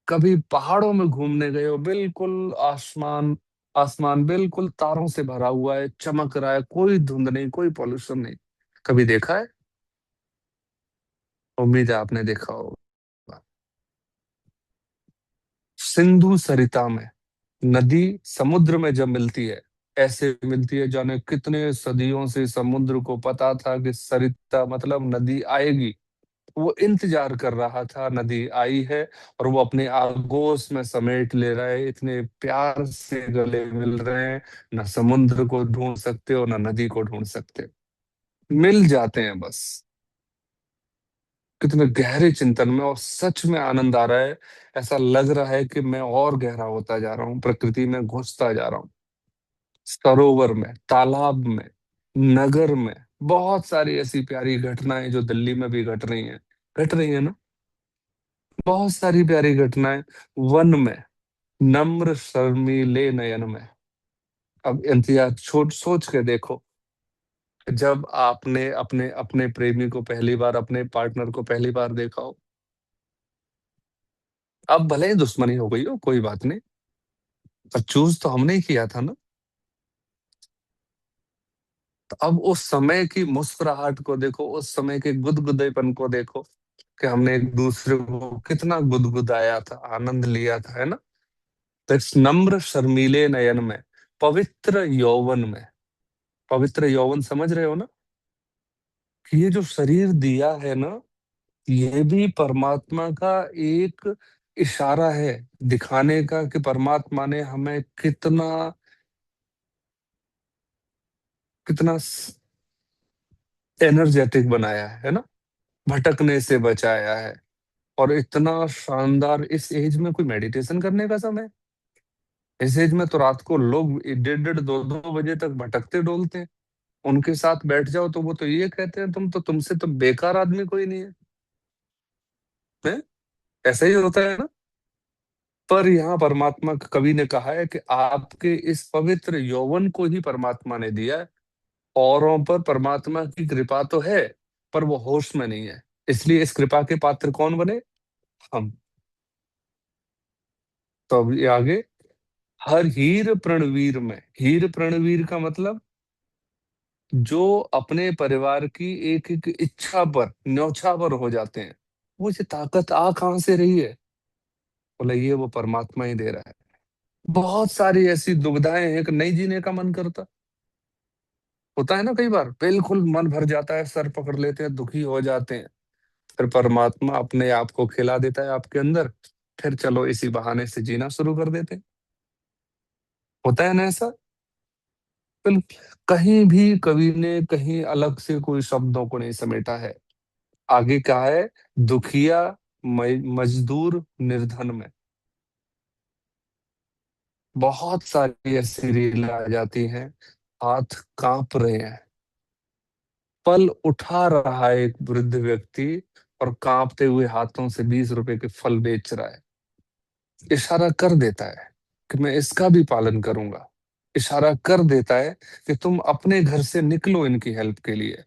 कभी पहाड़ों में घूमने गए हो, बिल्कुल आसमान, आसमान बिल्कुल तारों से भरा हुआ है, चमक रहा है, कोई धुंध नहीं, कोई पॉल्यूशन नहीं। कभी देखा है? उम्मीद है आपने देखा होगा। सिंधु सरिता में, नदी समुद्र में जब मिलती है, ऐसे मिलती है जाने कितने सदियों से समुद्र को पता था कि सरिता मतलब नदी आएगी। वो इंतजार कर रहा था, नदी आई है, और वो अपने आगोश में समेट ले रहा है, इतने प्यार से गले मिल रहे हैं। ना समुद्र को ढूंढ सकते हो, ना नदी को ढूंढ सकते, मिल जाते हैं बस। कितने गहरे चिंतन में, और सच में आनंद आ रहा है। ऐसा लग रहा है कि मैं और गहरा होता जा रहा हूँ, प्रकृति में घुसता जा रहा हूँ। सरोवर में, तालाब में, नगर में, बहुत सारी ऐसी प्यारी घटनाएं जो दिल्ली में भी घट रही हैं, घट रही है ना। बहुत सारी प्यारी घटनाएं। वन में, नम्र शर्मीले नयन में। अब इंतजार छोट सोच के देखो, जब आपने अपने अपने प्रेमी को पहली बार, अपने पार्टनर को पहली बार देखा हो, अब भले ही दुश्मनी हो गई हो, कोई बात नहीं, पर चूज तो हमने ही किया था ना। तो अब उस समय की मुस्कुराहट को देखो, उस समय के गुदगुदेपन को देखो, कि हमने एक दूसरे को कितना गुदगुदाया था, आनंद लिया था, है ना। तो इस नम्र शर्मीले नयन में, पवित्र यौवन में, पवित्र यौवन समझ रहे हो ना, कि ये जो शरीर दिया है ना, ये भी परमात्मा का एक इशारा है, दिखाने का कि परमात्मा ने हमें कितना, कितना एनर्जेटिक बनाया है ना, भटकने से बचाया है। और इतना शानदार, इस एज में कोई मेडिटेशन करने का समय? इस एज में तो रात को लोग 1:30 2 2 बजे तक भटकते डोलते हैं। उनके साथ बैठ जाओ तो वो तो ये कहते हैं, तुमसे तो बेकार आदमी कोई नहीं है, है? ऐसा ही होता है ना। पर यहाँ परमात्मा, कवि ने कहा है कि आपके इस पवित्र यौवन को ही परमात्मा ने दिया है। औरों पर परमात्मा की कृपा तो है, पर वो होश में नहीं है। इसलिए इस कृपा के पात्र कौन बने? हम। तो अब ये आगे, हर हीर प्रणवीर में, हीर प्रणवीर का मतलब जो अपने परिवार की एक एक इच्छा पर न्यौछावर हो जाते हैं। वो ये ताकत आ कहां से रही है? बोला ये वो परमात्मा ही दे रहा है। बहुत सारी ऐसी दुविधाएं हैं कि नहीं जीने का मन करता। होता है ना, कई बार बिल्कुल मन भर जाता है, सर पकड़ लेते हैं, दुखी हो जाते हैं। फिर परमात्मा अपने आप को खिला देता है आपके अंदर। फिर चलो इसी बहाने से जीना शुरू कर देते हैं। होता है ना ऐसा। बिल्कुल। कहीं भी कवि ने कहीं अलग से कोई शब्दों को नहीं समेटा है। आगे क्या है? दुखिया, मजदूर, निर्धन में बहुत सारी ऐसी रील आ जाती हैं। हाथ कांप रहे हैं, फल उठा रहा है एक वृद्ध व्यक्ति, और कांपते हुए हाथों से 20 रुपए के फल बेच रहा है। इशारा कर देता है कि मैं इसका भी पालन करूंगा। इशारा कर देता है कि तुम अपने घर से निकलो इनकी हेल्प के लिए,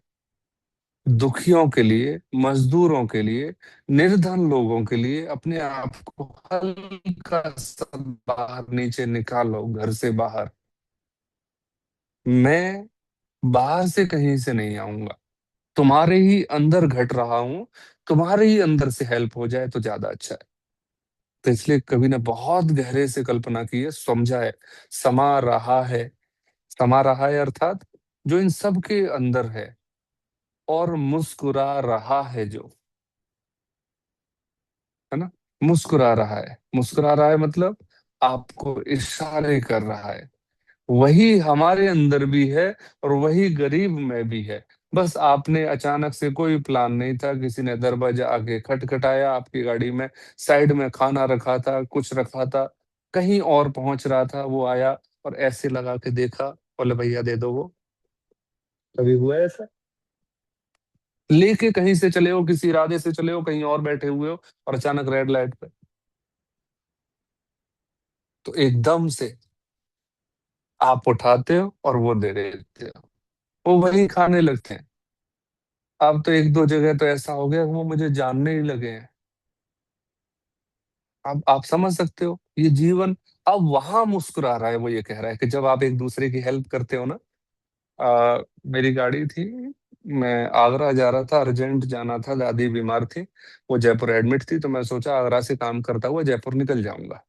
दुखियों के लिए, मजदूरों के लिए, निर्धन लोगों के लिए अपने आप को हल्का सा बाहर नीचे निकालो, घर से बाहर। मैं बाहर से कहीं से नहीं आऊंगा, तुम्हारे ही अंदर घट रहा हूं, तुम्हारे ही अंदर से हेल्प हो जाए तो ज्यादा अच्छा है। तो इसलिए कवि ने बहुत गहरे से कल्पना की है, समझा है। समा रहा है, समा रहा है अर्थात जो इन सब के अंदर है, और मुस्कुरा रहा है जो, है ना। मुस्कुरा रहा है, मुस्कुरा रहा है मतलब आपको इशारे कर रहा है। वही हमारे अंदर भी है, और वही गरीब में भी है। बस आपने अचानक से, कोई प्लान नहीं था, किसी ने दरवाजा आके खटखटाया आपकी गाड़ी में, साइड में खाना रखा था, कुछ रखा था, कहीं और पहुंच रहा था, वो आया और ऐसे लगा के देखा, बोले भैया दे दो वो। कभी हुआ है ऐसा? लेके कहीं से चले हो, किसी इरादे से चले हो, कहीं और बैठे हुए हो, और अचानक रेड लाइट पे, तो एकदम से आप उठाते हो और वो दे देते हो, वो वही खाने लगते हैं। अब तो एक दो जगह तो ऐसा हो गया कि वो मुझे जानने ही लगे हैं। आप समझ सकते हो ये जीवन। अब वहां मुस्कुरा रहा है, वो ये कह रहा है कि जब आप एक दूसरे की हेल्प करते हो ना। मेरी गाड़ी थी, मैं आगरा जा रहा था, अर्जेंट जाना था, दादी बीमार थी, वो जयपुर एडमिट थी, तो मैं सोचा आगरा से काम करता हुआ जयपुर निकल जाऊंगा।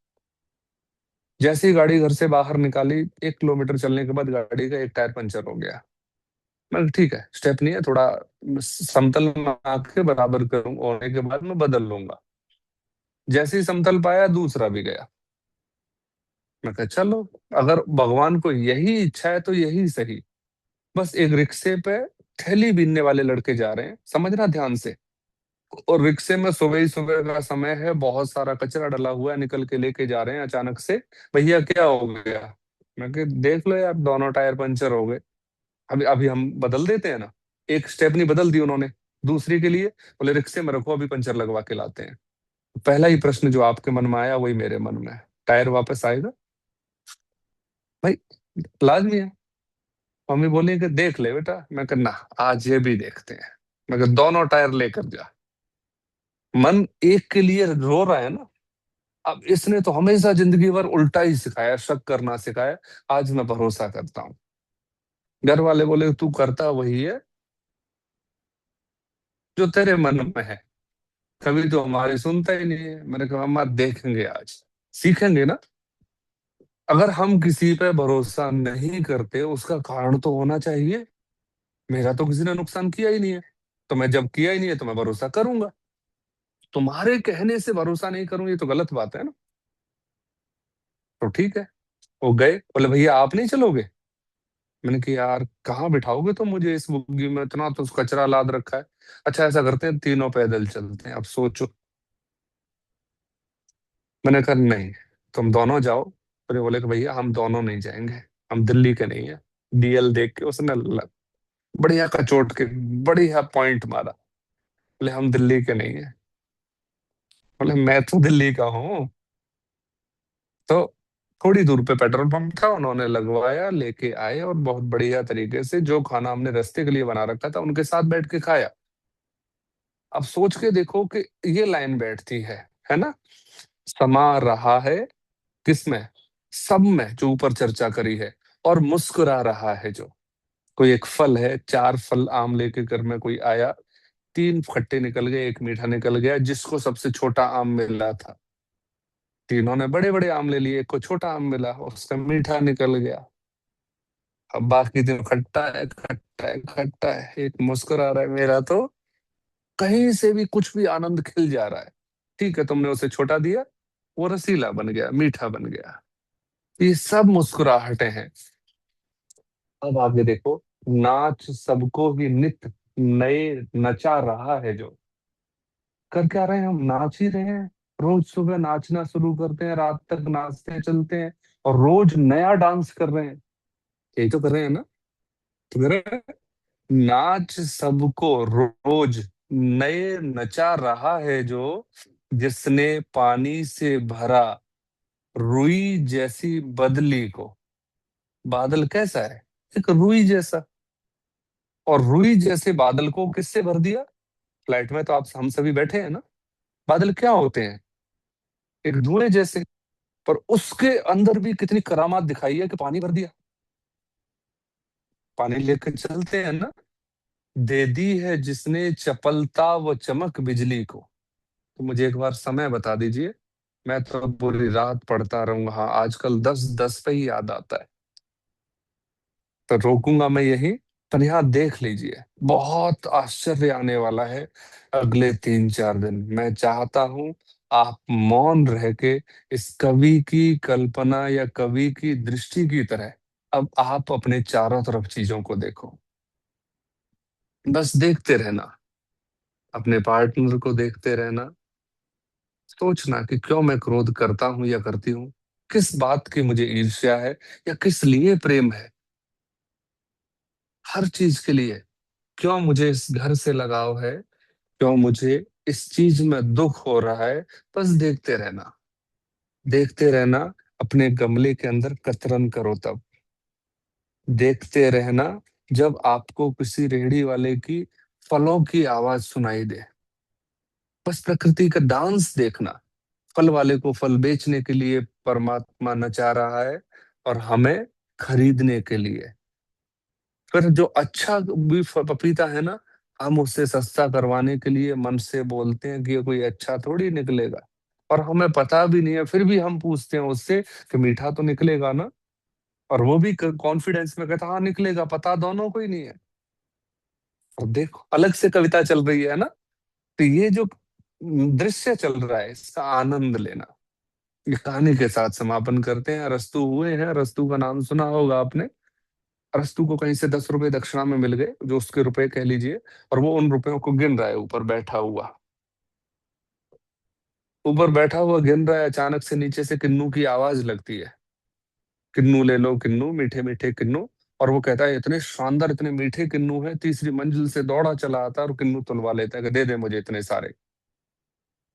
जैसे ही गाड़ी घर से बाहर निकाली, 1 किलोमीटर चलने के बाद गाड़ी का एक टायर पंचर हो गया। मैं ठीक है, स्टेप नहीं है, थोड़ा समतल में आके बराबर करूं, होने के बाद मैं बदल लूंगा। जैसे ही समतल पाया, दूसरा भी गया। मैं कहा चलो, अगर भगवान को यही इच्छा है तो यही सही। बस एक रिक्शे पे थैली बीनने वाले लड़के जा रहे हैं, समझना ध्यान से। और रिक्शे में सुबह ही सुबह का समय है, बहुत सारा कचरा डला हुआ है, निकल के लेके जा रहे हैं अचानक से। भैया क्या हो गया? मैं कहा देख लो यार, दोनों टायर पंचर हो गए। अभी अभी हम बदल देते हैं ना। एक स्टेपनी बदल दी उन्होंने, दूसरी के लिए बोले रिक्शे में रखो, अभी पंचर लगवा के लाते हैं। पहला ही प्रश्न जो आपके मन में आया वही मेरे मन में है, टायर वापस आएगा? भाई लाजमी है। मम्मी बोली कि देख ले बेटा। मैं कहा ना, आज ये भी देखते हैं। मैं कहा दोनों टायर लेकर जा। मन एक के लिए रो रहा है ना। अब इसने तो हमेशा जिंदगी भर उल्टा ही सिखाया, शक करना सिखाया। आज मैं भरोसा करता हूँ। घर वाले बोले तू करता वही है जो तेरे मन में है, कभी तो हमारे सुनता ही नहीं है। मैंने कहा अम्मा देखेंगे, आज सीखेंगे ना। अगर हम किसी पे भरोसा नहीं करते, उसका कारण तो होना चाहिए। मेरा तो किसी ने नुकसान किया ही नहीं है, तो मैं जब किया ही नहीं है तो मैं भरोसा करूंगा। तुम्हारे कहने से भरोसा नहीं करूं, ये तो गलत बात है ना। तो ठीक है, वो गए, बोले भैया आप नहीं चलोगे? मैंने कहा यार कहाँ बिठाओगे तो मुझे इस बुग्गी में, इतना तो कचरा लाद रखा है। अच्छा ऐसा करते हैं, तीनों पैदल चलते हैं, अब सोचो। मैंने कहा नहीं, तुम दोनों जाओ। फिर ये बोले कि भैया हम दोनों नहीं जाएंगे, हम दिल्ली के नहीं है। डीएल देख के उसने बढ़िया कचोट के बढ़िया पॉइंट मारा। बोले हम दिल्ली के नहीं है। बोले मैं तो दिल्ली का हूँ। तो थोड़ी दूर पे पेट्रोल पंप था, उन्होंने लगवाया, लेके आए, और बहुत बढ़िया तरीके से जो खाना हमने रास्ते के लिए बना रखा था उनके साथ बैठ के खाया। अब सोच के देखो कि ये लाइन बैठती है ना। समा रहा है किसमें? सब में, जो ऊपर चर्चा करी है। और मुस्कुरा रहा है जो। कोई एक फल है, 4 फल आम लेके घर में कोई आया, 3 खट्टे निकल गए, एक मीठा निकल गया, जिसको सबसे छोटा आम मिला था। तीनों ने बड़े बड़े आम ले लिए, एक को छोटा आम मिला, उसका मीठा निकल गया। अब बाकी तीनों खट्टा है, खट्टा है, खट्टा है। एक मुस्कुरा रहा है, मेरा तो कहीं से भी कुछ भी आनंद खिल जा रहा है। ठीक है, तुमने उसे छोटा दिया, वो रसीला बन गया, मीठा बन गया। ये सब मुस्कुराहटें हैं। अब आगे देखो, नाच सबको भी नित नए नचा रहा है जो। कर क्या रहे हैं हम? नाच ही रहे हैं। रोज सुबह नाचना शुरू करते हैं, रात तक नाचते चलते हैं, और रोज नया डांस कर रहे हैं। यही तो कर रहे हैं ना। तो कर रहे हैं। नाच सबको रोज नए नचा रहा है जो, जिसने पानी से भरा रुई जैसी बदली को। बादल कैसा है? एक रुई जैसा। और रुई जैसे बादल को किससे भर दिया? फ्लाइट में तो आप हम सभी बैठे हैं ना। बादल क्या होते हैं? एक धुएं जैसे। पर उसके अंदर भी कितनी करामात दिखाई है कि पानी भर दिया। पानी लेकर चलते हैं ना। दे दी है जिसने चपलता व चमक बिजली को। तो मुझे एक बार समय बता दीजिए, मैं तो पूरी रात पढ़ता रहूंगा। हाँ, आजकल 10-10 पे ही याद आता है। तो रोकूंगा मैं यही। पर यहाँ देख लीजिए, बहुत आश्चर्य आने वाला है। अगले 3-4 दिन मैं चाहता हूं आप मौन रह के इस कवि की कल्पना या कवि की दृष्टि की तरह अब आप अपने चारों तरफ चीजों को देखो। बस देखते रहना, अपने पार्टनर को देखते रहना। सोचना कि क्यों मैं क्रोध करता हूं या करती हूँ, किस बात की मुझे ईर्ष्या है, या किस लिए प्रेम है। हर चीज के लिए। क्यों मुझे इस घर से लगाव है, क्यों मुझे इस चीज में दुख हो रहा है। बस देखते रहना, देखते रहना। अपने गमले के अंदर कतरन करो तब। देखते रहना, जब आपको किसी रेहड़ी वाले की फलों की आवाज सुनाई दे। बस प्रकृति का डांस देखना। फल वाले को फल बेचने के लिए परमात्मा नचा रहा है और हमें खरीदने के लिए। फिर जो अच्छा भी पपीता है ना, हम उससे सस्ता करवाने के लिए मन से बोलते हैं कि ये कोई अच्छा थोड़ी निकलेगा, और हमें पता भी नहीं है, फिर भी हम पूछते हैं उससे कि मीठा तो निकलेगा ना, और वो भी कॉन्फिडेंस में कहता हाँ निकलेगा, पता दोनों को ही नहीं है। और देखो अलग से कविता चल रही है ना। तो ये जो दृश्य चल रहा है इसका आनंद लेना। ये कहानी के साथ समापन करते हैं। अरस्तु हुए हैं, अरस्तु का नाम सुना होगा आपने। अरस्तु को कहीं से 10 रुपए दक्षिणा में मिल गए, जो उसके रुपए कह लीजिए, और वो उन रुपयों को गिन रहा है, ऊपर बैठा हुआ, ऊपर बैठा हुआ गिन रहा है। अचानक से नीचे से किन्नू की आवाज लगती है, किन्नू ले लो किन्नू, मीठे मीठे किन्नू। और वो कहता है इतने शानदार इतने मीठे किन्नू है, तीसरी मंजिल से दौड़ा चला आता है और किन्नू तुलवा लेता है कि दे दे मुझे इतने सारे।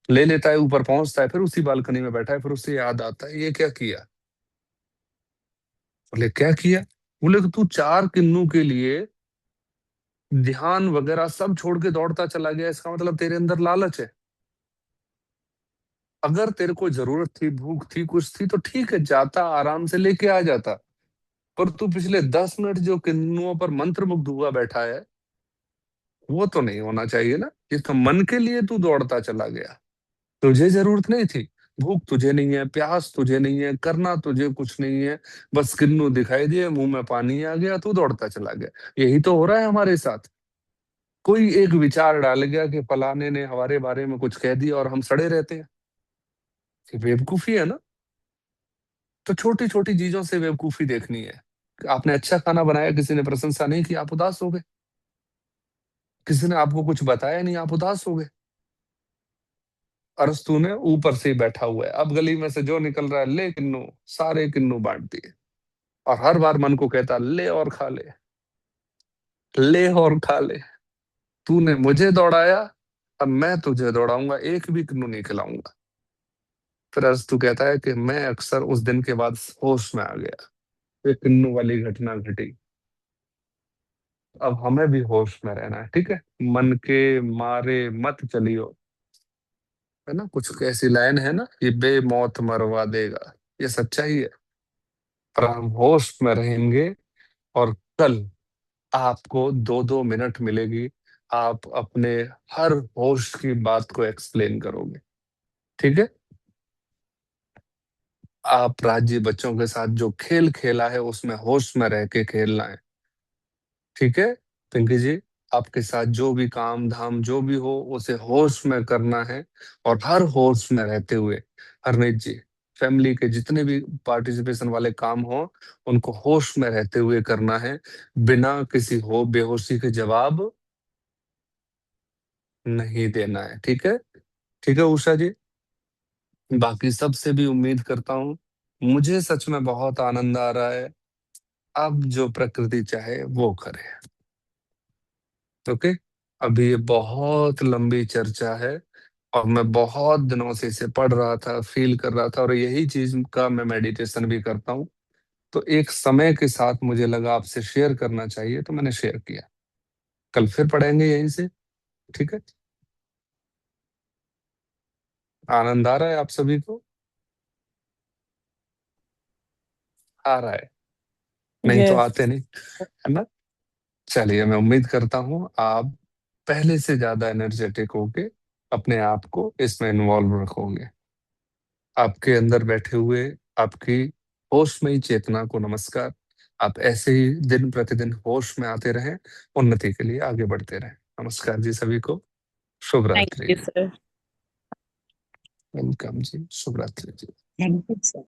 ले लेता है, ऊपर पहुंचता है, फिर उसी बालकनी में बैठा है, फिर उससे याद आता है ये क्या किया। बोले क्या किया। बोले कि तू 4 किन्नू के लिए ध्यान वगैरह सब छोड़ के दौड़ता चला गया, इसका मतलब तेरे अंदर लालच है। अगर तेरे को जरूरत थी, भूख थी, कुछ थी, तो ठीक है, जाता आराम से लेके आ जाता। पर तू पिछले 10 मिनट जो किन्नुओं पर मंत्र मुग्ध हुआ बैठा है, वो तो नहीं होना चाहिए ना। ये तो मन के लिए तू दौड़ता चला गया। तुझे जरूरत नहीं थी, भूख तुझे नहीं है, प्यास तुझे नहीं है, करना तुझे कुछ नहीं है, बस किन्नू दिखाई दिए, मुंह में पानी आ गया, तू दौड़ता चला गया। यही तो हो रहा है हमारे साथ। कोई एक विचार डाल गया कि फलाने ने हमारे बारे में कुछ कह दिया और हम सड़े रहते हैं। ये बेवकूफी है ना। तो छोटी छोटी चीजों से बेवकूफी देखनी है। आपने अच्छा खाना बनाया, किसी ने प्रशंसा नहीं की, आप उदास हो गए। किसी ने आपको कुछ बताया नहीं, आप उदास हो गए। अरस्तु ने ऊपर से ही बैठा हुआ है, अब गली में से जो निकल रहा है ले किन्नू, सारे किन्नू बांट दिए। और हर बार मन को कहता ले और खा ले, ले और खा ले। तूने मुझे दौड़ाया, अब मैं तुझे दौड़ाऊंगा, एक भी किन्नू नहीं खिलाऊंगा। फिर अरस्तु कहता है कि मैं अक्सर उस दिन के बाद होश में आ गया। ये किन्नू वाली घटना घटी। अब हमें भी होश में रहना है, ठीक है। मन के मारे मत चलियो, है ना। कुछ ऐसी लाइन है ना, ये बेमौत मरवा देगा, ये सच्चाई है। पर हम होश में रहेंगे, और कल आपको 2-2 मिनट मिलेगी, आप अपने हर होश की बात को एक्सप्लेन करोगे, ठीक है। आप राज्य बच्चों के साथ जो खेल खेला है उसमें होश में रह के खेलना है, ठीक है। पिंकी जी, आपके साथ जो भी काम धाम जो भी हो उसे होश में करना है, और हर होश में रहते हुए। हरनीत जी, फैमिली के जितने भी पार्टिसिपेशन वाले काम हो उनको होश में रहते हुए करना है, बिना किसी हो बेहोशी के जवाब नहीं देना है, ठीक है। ठीक है उषा जी, बाकी सबसे भी उम्मीद करता हूँ। मुझे सच में बहुत आनंद आ रहा है। अब जो प्रकृति चाहे वो करे। ओके। अभी ये बहुत लंबी चर्चा है, और मैं बहुत दिनों से इसे पढ़ रहा था, फील कर रहा था, और यही चीज का मैं मेडिटेशन भी करता हूँ। तो एक समय के साथ मुझे लगा आपसे शेयर करना चाहिए, तो मैंने शेयर किया। कल फिर पढ़ेंगे यहीं से, ठीक है। आनंद आ रहा है आप सभी को? आ रहा है? नहीं तो यस। आते नहीं, है ना। चलिए, मैं उम्मीद करता हूँ आप पहले से ज्यादा एनर्जेटिक होके अपने आप को इसमें इन्वॉल्व रखोगे। आपके अंदर बैठे हुए आपकी होशमयी चेतना को नमस्कार। आप ऐसे ही दिन प्रतिदिन होश में आते रहें, उन्नति के लिए आगे बढ़ते रहें। नमस्कार जी सभी को। शुभ थैंक रात्रि यू जी। सर। वेलकम जी, शुभ रात्रि जी। Thank you sir.